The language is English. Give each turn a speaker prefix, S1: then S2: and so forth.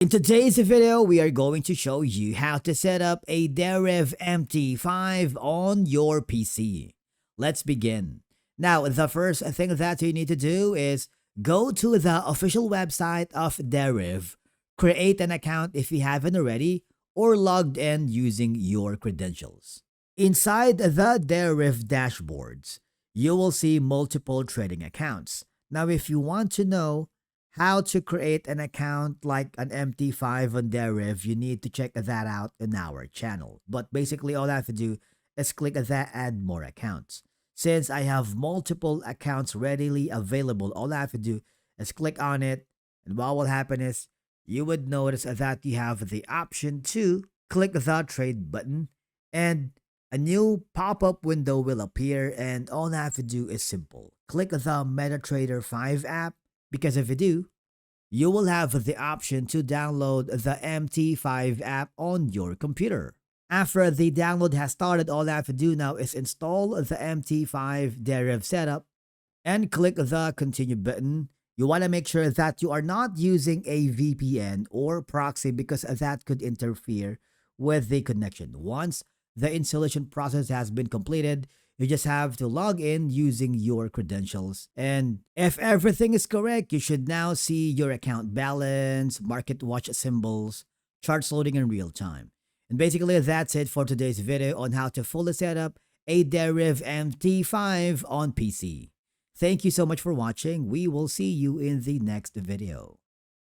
S1: In today's video, we are going to show you how to set up a Deriv MT5 on your PC. Let's begin. Now, the first thing that you need to do is go to the official website of Deriv, create an account if you haven't already, or logged in using your credentials. Inside the Deriv dashboards, you will see multiple trading accounts. Now, if you want to know how to create an account like an MT5 on Deriv, you need to check that out on our channel. But basically, all I have to do is click that add more accounts. Since I have multiple accounts readily available, all I have to do is click on it, and what will happen is you would notice that you have the option to click the trade button, and a new pop-up window will appear, and all I have to do is simple. Click the MetaTrader 5 app, because if you do, you will have the option to download the MT5 app on your computer. After the download has started, all I have to do now is install the MT5 Deriv setup and click the continue button. You want to make sure that you are not using a VPN or proxy because that could interfere with the connection. Once the installation process has been completed, you just have to log in using your credentials. And if everything is correct, you should now see your account balance, market watch symbols, charts loading in real time. And basically, that's it for today's video on how to fully set up a Deriv MT5 on PC. Thank you so much for watching. We will see you in the next video.